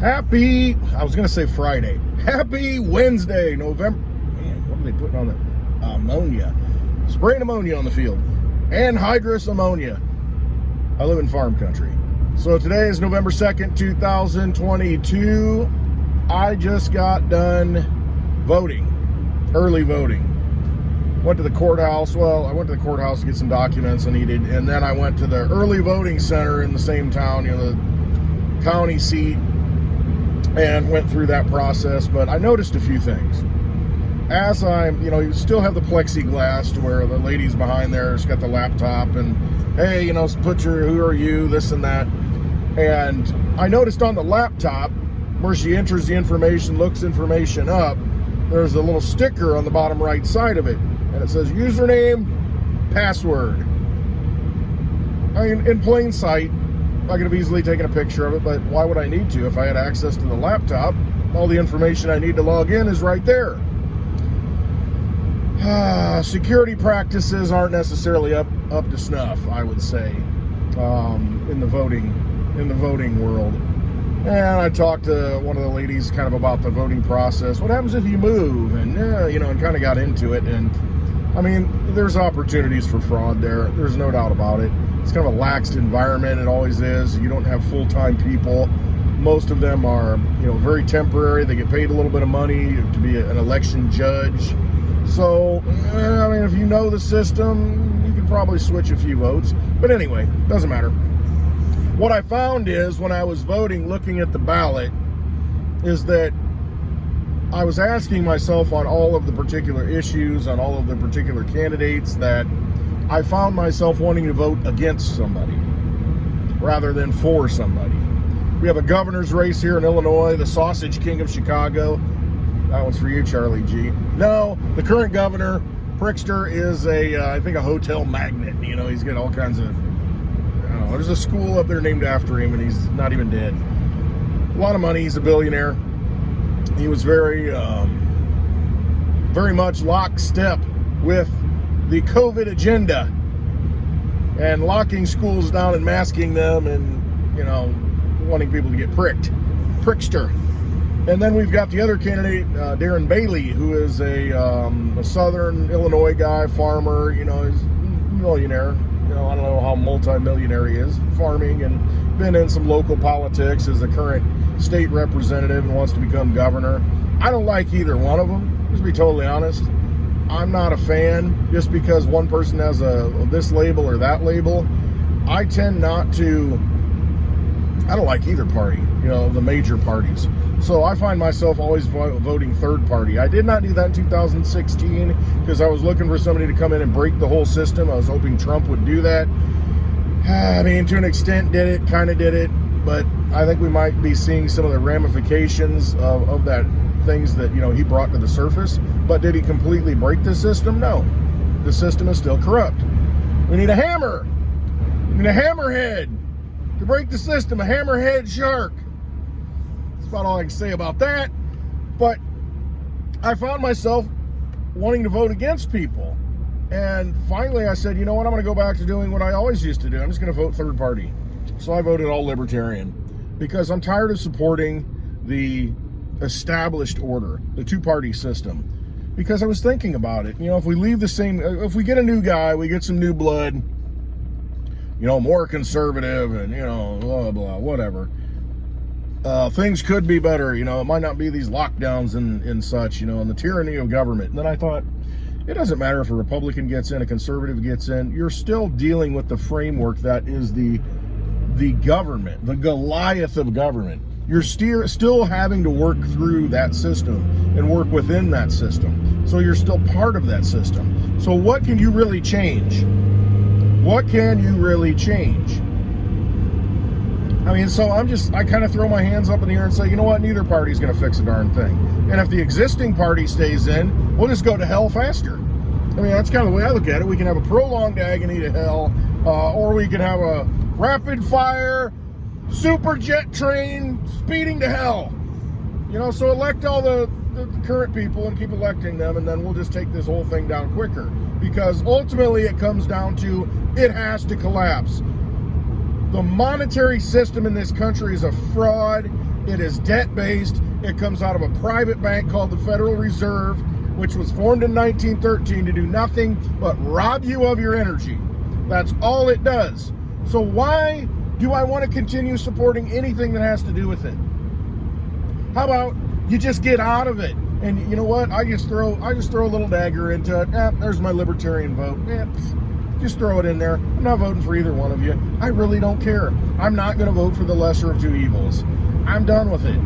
Happy, I was going to say Friday. Happy Wednesday, November. Man, what are they putting on the ammonia? Spraying ammonia on the field. Anhydrous ammonia. I live in farm country. So today is November 2nd, 2022. I just got done voting. Early voting. Went to the courthouse. Well, I went to the courthouse to get some documents I needed. And then I went to the early voting center in the same town, the county seat. And went through that process, but I noticed a few things. As I'm, you still have the plexiglass to where the lady's behind there, she's got the laptop, and hey, put your, who are you, this and that. And I noticed on the laptop, where she enters the information, looks information up, there's a little sticker on the bottom right side of it, and it says username, password. I mean, in plain sight, I could have easily taken a picture of it, but why would I need to? If I had access to the laptop, all the information I need to log in is right there. Security practices aren't necessarily up to snuff, I would say, in the voting world. And I talked to one of the ladies kind of about the voting process. What happens if you move? And and kind of got into it. And I mean, there's opportunities for fraud there. There's no doubt about it. It's kind of a laxed environment. It always is. You don't have full-time people. Most of them are, very temporary. They get paid a little bit of money to be an election judge. So, I mean, if you know the system, you can probably switch a few votes. But anyway, doesn't matter. What I found is when I was voting, looking at the ballot, is that I was asking myself on all of the particular issues, on all of the particular candidates, that I found myself wanting to vote against somebody rather than for somebody. We have a governor's race here in Illinois, the Sausage King of Chicago. That one's for you, Charlie G. No, the current governor, Prickster, is I think a hotel magnate. He's got all kinds of, there's a school up there named after him, and he's not even dead. A lot of money. He's a billionaire. He was very much lockstep with the COVID agenda and locking schools down and masking them and, wanting people to get pricked. Prickster. And then we've got the other candidate, Darren Bailey, who is a southern Illinois guy, farmer, he's a millionaire. I don't know how multi-millionaire he is, farming, and been in some local politics as the current state representative and wants to become governor. I don't like either one of them, just to be totally honest. I'm not a fan just because one person has this label or that label. I tend not to, I don't like either party, the major parties. So I find myself always voting third party. I did not do that in 2016 because I was looking for somebody to come in and break the whole system. I was hoping Trump would do that. I mean, to an extent kind of did it, but I think we might be seeing some of the ramifications of that, things that, he brought to the surface. But did he completely break the system? No. The system is still corrupt. We need a hammer. We need a hammerhead to break the system, a hammerhead shark. That's about all I can say about that. But I found myself wanting to vote against people. And finally I said, you know what, I'm going to go back to doing what I always used to do. I'm just going to vote third party. So I voted all Libertarian because I'm tired of supporting the established order, the two-party system. Because I was thinking about it. If we leave the same, if we get a new guy, we get some new blood, more conservative and, blah, blah, whatever. Things could be better. It might not be these lockdowns and such, and the tyranny of government. And then I thought, it doesn't matter if a Republican gets in, a conservative gets in. You're still dealing with the framework that is the government, the Goliath of government. You're still having to work through that system and work within that system. So you're still part of that system. So what can you really change? What can you really change? I mean, so I kind of throw my hands up in the air and say, you know what, neither party's going to fix a darn thing. And if the existing party stays in, we'll just go to hell faster. I mean, that's kind of the way I look at it. We can have a prolonged agony to hell, or we can have a rapid fire super jet train speeding to hell. So elect all the current people and keep electing them, and then we'll just take this whole thing down quicker. Because ultimately it comes down to, it has to collapse. The monetary system in this country is a fraud. It is debt-based. It comes out of a private bank called the Federal Reserve, which was formed in 1913 to do nothing but rob you of your energy. That's all it does. So why do I want to continue supporting anything that has to do with it? How about you just get out of it? And you know what? I just throw a little dagger into it. There's my libertarian vote. Just throw it in there. I'm not voting for either one of you. I really don't care. I'm not going to vote for the lesser of two evils. I'm done with it.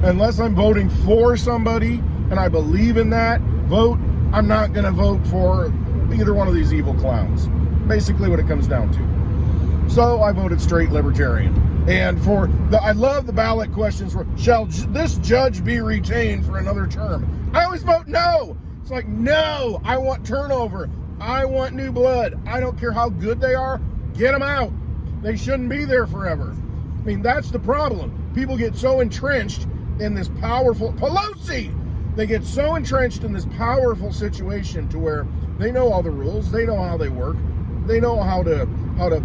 Unless I'm voting for somebody and I believe in that vote, I'm not going to vote for either one of these evil clowns. Basically what it comes down to. So I voted straight libertarian. And I love the ballot questions for, shall this judge be retained for another term? I always vote no. It's like, no, I want turnover. I want new blood. I don't care how good they are. Get them out. They shouldn't be there forever. I mean, that's the problem. People get so entrenched in this powerful, Pelosi! They get so entrenched in this powerful situation to where they know all the rules. They know how they work. They know how to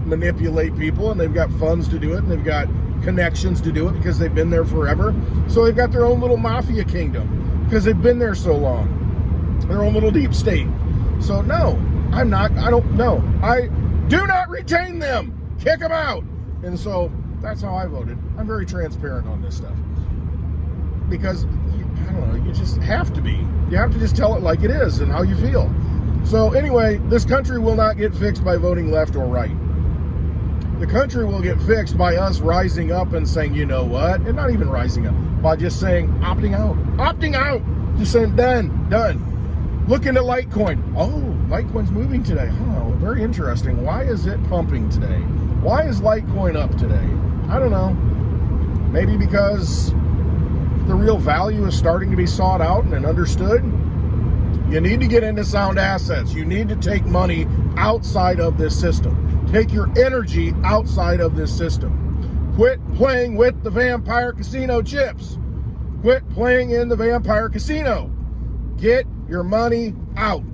manipulate people, and they've got funds to do it, and they've got connections to do it because they've been there forever. So they've got their own little mafia kingdom because they've been there so long. Their own little deep state. So no, I do not retain them. Kick them out. And so that's how I voted. I'm very transparent on this stuff. Because, I don't know, you just have to be. You have to just tell it like it is and how you feel. So anyway, this country will not get fixed by voting left or right. The country will get fixed by us rising up and saying, you know what? And not even rising up, by just saying, opting out. Opting out! Just saying, done. Look into Litecoin. Oh, Litecoin's moving today. Oh, very interesting. Why is it pumping today? Why is Litecoin up today? I don't know. Maybe because the real value is starting to be sought out and understood. You need to get into sound assets. You need to take money outside of this system. Take your energy outside of this system. Quit playing with the vampire casino chips. Quit playing in the vampire casino. Get your money out.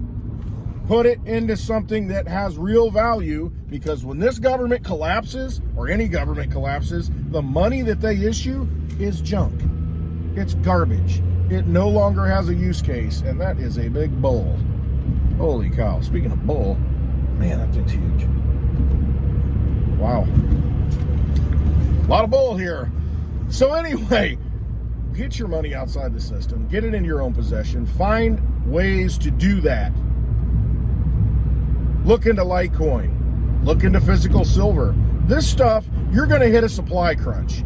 Put it into something that has real value, because when this government collapses, or any government collapses, the money that they issue is junk. It's garbage. It no longer has a use case, and that is a big bull. Holy cow. Speaking of bull, man, that thing's huge. Wow. A lot of bull here. So anyway, get your money outside the system. Get it in your own possession. Find ways to do that. Look into Litecoin. Look into physical silver. This stuff, you're going to hit a supply crunch.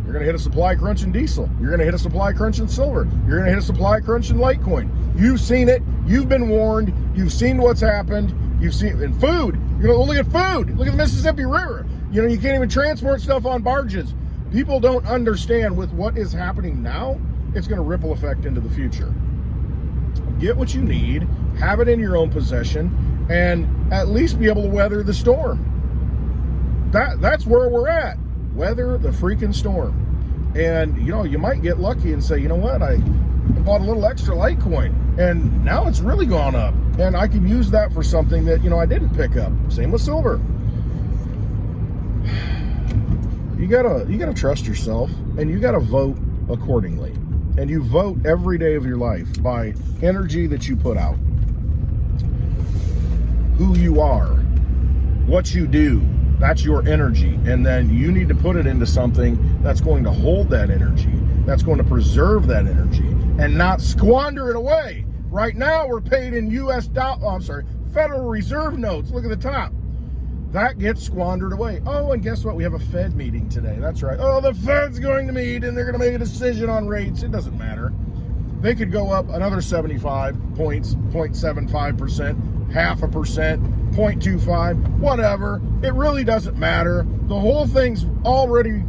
You're going to hit a supply crunch in diesel. You're going to hit a supply crunch in silver. You're going to hit a supply crunch in Litecoin. You've seen it. You've been warned. You've seen what's happened. You've seen it in food. You're going to look at food. Look at the Mississippi River. You know, you can't even transport stuff on barges. People don't understand with what is happening now, it's going to ripple effect into the future. Get what you need. Have it in your own possession, and at least be able to weather the storm. That's where we're at. Weather the freaking storm. And, you know, you might get lucky and say, you know what, I bought a little extra Litecoin, and now it's really gone up, and I can use that for something that, you know, I didn't pick up. Same with silver. You gotta trust yourself, and you gotta vote accordingly. And you vote every day of your life by energy that you put out. Who you are, what you do, that's your energy. And then you need to put it into something that's going to hold that energy, that's going to preserve that energy, and not squander it away. Right now, we're paid in Federal Reserve notes. Look at the top. That gets squandered away. Oh, and guess what? We have a Fed meeting today. That's right. Oh, the Fed's going to meet, and they're going to make a decision on rates. It doesn't matter. They could go up another 75 points, 0.75%, 0.5%, 0.25, whatever. It really doesn't matter. The whole thing's already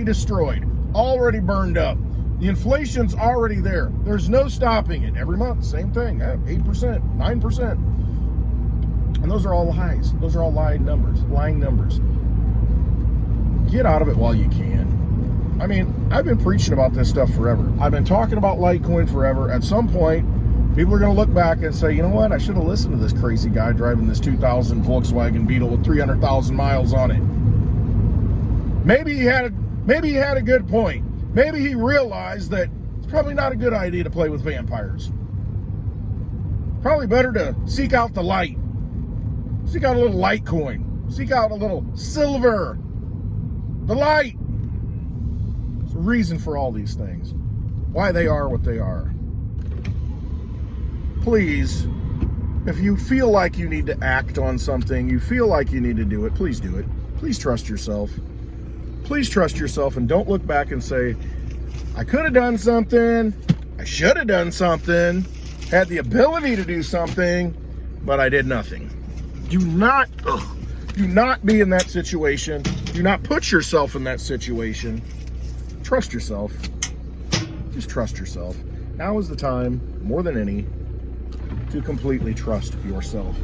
destroyed, already burned up. The inflation's already there. There's no stopping it. Every month, same thing, 8%, 9%. And those are all lies. Those are all lying numbers. Get out of it while you can. I mean, I've been preaching about this stuff forever. I've been talking about Litecoin forever. At some point, people are going to look back and say, you know what? I should have listened to this crazy guy driving this 2000 Volkswagen Beetle with 300,000 miles on it. Maybe he had a good point. Maybe he realized that it's probably not a good idea to play with vampires. Probably better to seek out the light. Seek out a little Litecoin. Seek out a little silver. The light. There's a reason for all these things. Why they are what they are. Please, if you feel like you need to act on something, you feel like you need to do it, please do it. Please trust yourself. Please trust yourself and don't look back and say, I could have done something, I should have done something, had the ability to do something, but I did nothing. Do not be in that situation. Do not put yourself in that situation. Trust yourself. Just trust yourself. Now is the time, more than any, to completely trust yourself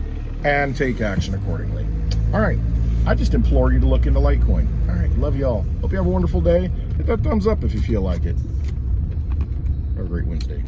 and take action accordingly. All right. I just implore you to look into Litecoin. All right. Love you all. Hope you have a wonderful day. Hit that thumbs up if you feel like it. Have a great Wednesday.